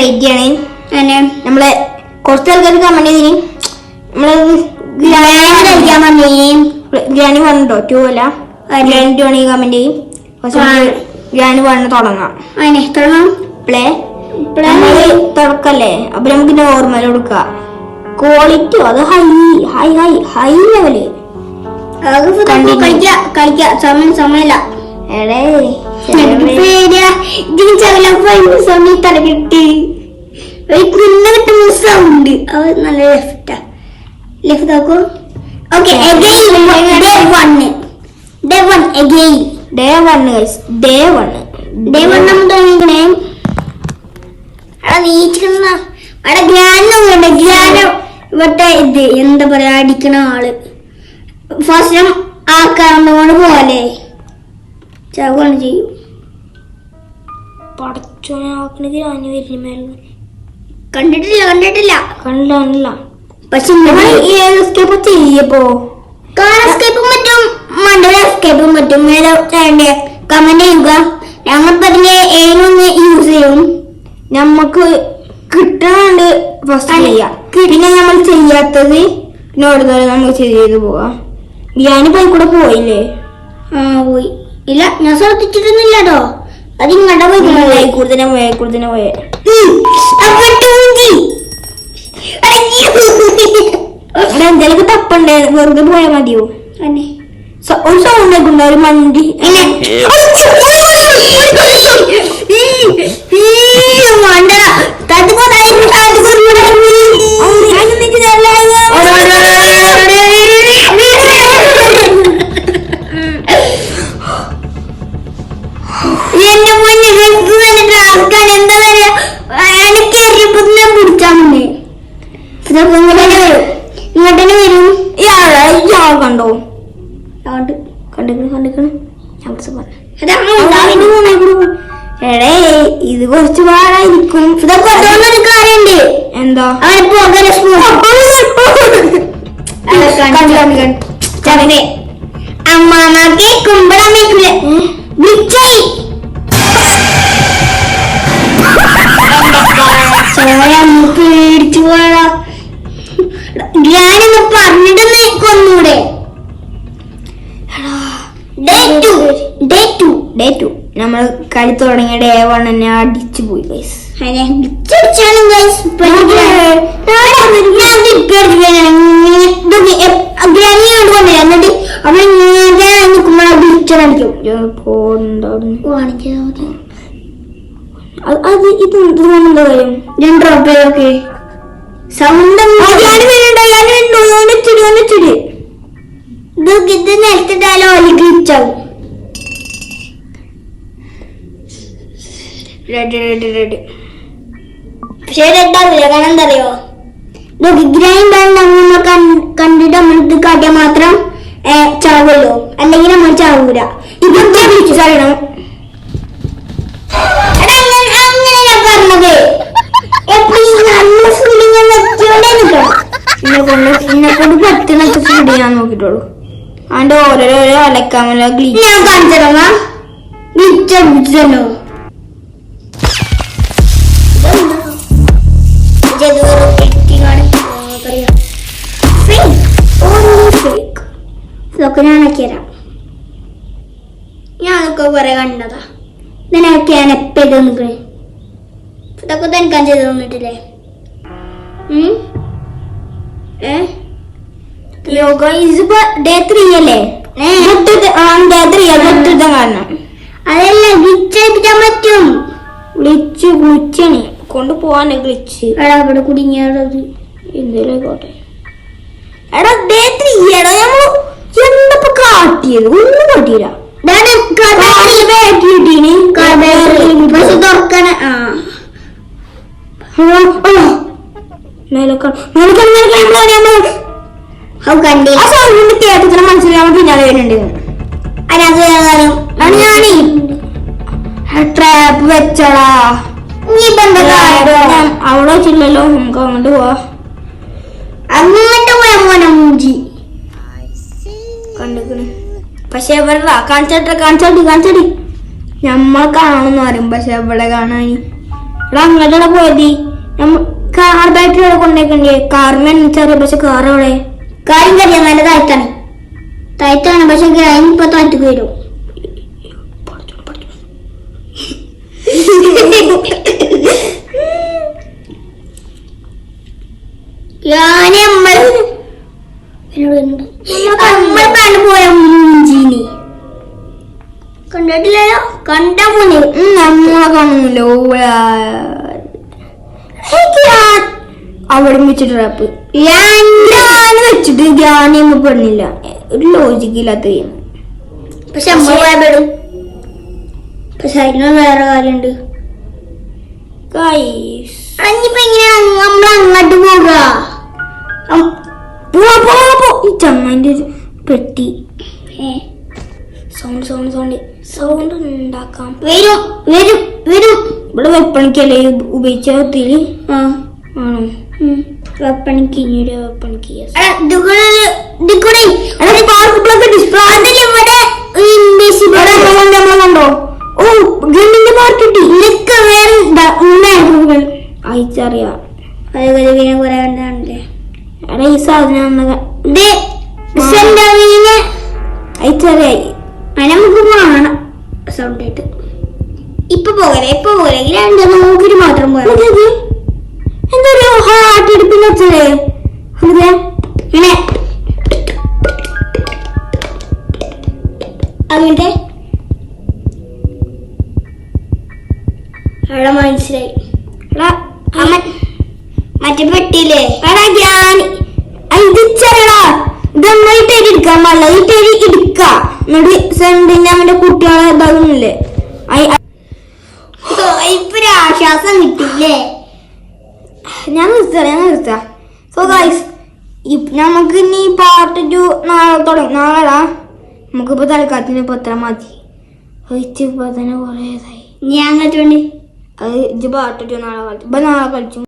Wait ചെയ്യണേ. നമ്മള് കുറച്ച് ആൾക്കാർ കമന്റ് ചെയ്തിന് നമ്മള് ഗ്രാനി 1 ട്ടോ 2 അല്ല ഗ്രാനി 2 ആണെങ്കിൽ കമന്റ് ചെയ്യും. ഗ്രാനി 1 തുടങ്ങാം. പ്ലേ തുറക്കല്ലേ. അപ്പൊ നമുക്ക് നോർമൽ കൊടുക്കുക. ക്വാളിറ്റി അത് high high high high level സമയമില്ല. സൗണ്ട് അത് നല്ല ലെഫ്റ്റാ ലെഫ്റ്റ് ആക്കോ. ഓക്കെ ഡേ 1 നമ്മൾ തുടങ്ങിക്കണേ. നീച്ചിക്കുന്ന അവിടെ ഗ്രാനം ഇവിടെ ഇത് എന്താ പറയാ അടിക്കണ ആള് ഫസ്റ്റ് ആക്കാവുന്നതുകൊണ്ട് പോലെ ചാവുകയാണ് ചെയ്യും. പടച്ചോനെ ആക്കണ ഗ്രാനി വരുന്ന കണ്ടിട്ടില്ല. പക്ഷെ എസ്കേപ്പ് ചെയ്യപ്പോ എസ്കേപ്പും പറ്റും മണ്ടല എസ്കേപ്പും പറ്റും. കമന്റ് ചെയ്യുക. ഞങ്ങളിപ്പോ അതിന്റെ ഏതൊന്ന് യൂസ് ചെയ്യും. നമ്മക്ക് കിട്ടാണ്ട് ഫസ്റ്റ് ചെയ്യാം. പിന്നെ നമ്മൾ ചെയ്യാത്തത് നോടുന്നത് നമ്മൾ ചെയ്ത് പോവാ. ഞാനിപ്പോ കൂടെ പോയില്ലേ? പോയി ഇല്ല, ഞാൻ ശ്രദ്ധിച്ചിട്ടൊന്നുമില്ല കേട്ടോ. അത് ഇങ്ങോട്ടാ പോയി കൂടുതനെ പോയേ. എന്തെങ്കിലും തപ്പണ്ടേ? വെറുതെ പോയാൽ മതിയോ? ഒരു സൗണ്ട് ആയിക്കുണ്ടോ? ഒരു മണ്ടി ഇങ്ങോട്ടന്നെ വരും. കണ്ടോ? എടേ ഇത് കുറച്ച് പാടായിരിക്കും. കാര്യണ്ട്. എന്താ അമ്മാമാക്ക് കുമ്പളം വെക്കില്ല. പേടിച്ചു പോയാ ഞാനൊന്ന് പറഞ്ഞിട്ട് കൊന്നൂടെ. നമ്മൾ കളി തുടങ്ങിയ ഡേ 1 തന്നെ അടിച്ചു പോയി ഗൈസ്. അത് ഇത് എന്താ കാര്യം? 2 ഡ്രോപ്പ് സൗണ്ട് ഇത് നിലത്തിട്ടാലോ ഗ്ലിച്ചാവും. പക്ഷേ റെഡാവില്ല. കാരണം എന്താ അറിയോ? ഗ്രൈൻഡ് കണ്ടിട്ട് നമ്മൾ ഇത് കാട്ടിയാൽ മാത്രം ചാവുമല്ലോ, അല്ലെങ്കിൽ നമ്മൾ ചാവൂല. ഇതൊക്കെ വിളിച്ചറിയണം. അങ്ങനെ ഞാൻ പറഞ്ഞത് എന്നെക്കൊണ്ട് പറ്റുന്നൊക്കെ ഫുഡ് ഞാൻ നോക്കിട്ടോളൂ. അതിന്റെ ഓരോരോ അലക്കാമല്ലോ ഞാൻ കാണിച്ചോ. ഗ്ലിച്ചോ ഇതൊക്കെ ഞാനൊക്കെ തരാം. ഞാനൊക്കെ കുറെ കണ്ടതാ. ഇതിനൊക്കെ ഞാൻ എപ്പ ഇത് നിൽക്കണേ. ഇതൊക്കെ തനിക്കാൻ ചെയ്ത് തന്നിട്ടില്ലേ? ഡേ 3 അല്ലേ? കാരണം അതല്ല ഗ്ലിച്ചാൻ പറ്റും. ഗ്ലിച്ചണി കൊണ്ടുപോവാൻ ഗ്ലിച്ച് അവിടെ കുടുങ്ങിയത് എന്തേലും ആയിക്കോട്ടെ. എടാ ഡേ 3 എടാ നമ്മൾ എന്നപ്പോ കാട്ടിയത് ഒന്നും കാട്ടിയില്ല. തുറക്കാന മനസ്സിലാവാൻ പിന്നാലെ വരുന്നുണ്ട്. ഞാനേ ട്രാപ്പ് വെച്ചടാ. അവിടെ വെച്ചില്ലല്ലോ. നമുക്ക് അങ്ങോട്ട് പോവാ. അങ്ങോട്ട് പോയാ മോനെ മൂജി കണ്ടിക്കണ്. പക്ഷെ എവിടെ കാണിച്ചടി നമ്മൾ കാണുമെന്ന് പറയും. പക്ഷെ എവിടെ കാണാൻ എടാ അങ്ങോട്ടാണ് പോയത്. കാർ ബാറ്ററി അവിടെ കൊണ്ടേക്കണ്ടേ? കാറിന് ചെറിയ പക്ഷെ കാർ അവിടെ കാര്യം കഴിയാൻ നല്ല താഴ്ത്താണ് പക്ഷെ ഇപ്പൊ താഴ്ത്തു വരും. കണ്ടിട്ടില്ലല്ലോ. കണ്ടാ പോലെ നമ്മളെ കാണുന്നല്ലോ. അവിടെ വെച്ചിട്ട് റാപ്പ് വെച്ചിട്ട് ധ്യാനം പെടുന്നില്ല. ഒരു ലോജിക്കില്ലാത്ത ഗെയിം. പക്ഷെ അമ്മ പോയാലും പക്ഷെ അതിന് വേറെ കാര്യമുണ്ട്. ഇനിയിപ്പോ എങ്ങനെയാ നമ്മൾ അങ്ങോട്ട് പോവുക? ഈ ചമ്മന്റെ പെട്ടി സൗണ്ട് സൗണ്ട് സൗണ്ട് സൗണ്ട് ഉണ്ടാക്കാം. വരും വരും വരും. ഇവിടെ വെപ്പണിക്കല്ലേ ഉപയോഗിച്ച ഒത്തിരി ആണോ? വെപ്പണിക്ക് ഇനിയൊരു വെപ്പണിക്ക് കണ്ടോ? ഓ ഗണ്ണിന്റെ പാർക്ക് കിട്ടി. ഇതൊക്കെ വേറെ അയച്ചറിയാം. അതേപോലെ പിന്നെ കുറെ കണ്ടാണല്ലേ. എടാ ഈ സാധനം അയച്ചറിയായി. നമുക്ക് കാണണം സൗണ്ട് ആയിട്ട്. ഇപ്പൊ പോകലേ ഇപ്പൊ പോകലേ രണ്ട് നോക്കിട്ട് മാത്രം പോയാ എന്തൊരു ഹാർട്ട് എടുപ്പിന് വെച്ചത് ഇങ്ങനെ അങ്ങനത്തെ അവിടെ മനസ്സിലായി. മറ്റേ പെട്ടിയില്ലേ ഇതിച്ചറിയടാ. ഇതൊന്നായിട്ട് എടുക്കാൻ പാടില്ല. ഈ ടെരി എടുക്ക എന്നിട്ട് സെന്റിന്റെ അവന്റെ കുട്ടികളെ ഇതാകുന്നില്ലേ. ഇപ്പൊ ഒരു ആശ്വാസം കിട്ടില്ലേ. ഞാൻ നിർത്താം. സോ ഗൈസ് നമുക്ക് ഇനി പാർട്ട് 2 നാളെ തുടങ്ങി. നാളെടാ നമുക്കിപ്പോ തൽക്കാലത്തിന് പത്രം മതി. ഇപ്പൊ തന്നെ കുറേതായി. ഞാൻ അങ്ങോട്ട് അത് പാർട്ട് 2 നാളെ കളിച്ചു. നാളെ കളിച്ചു.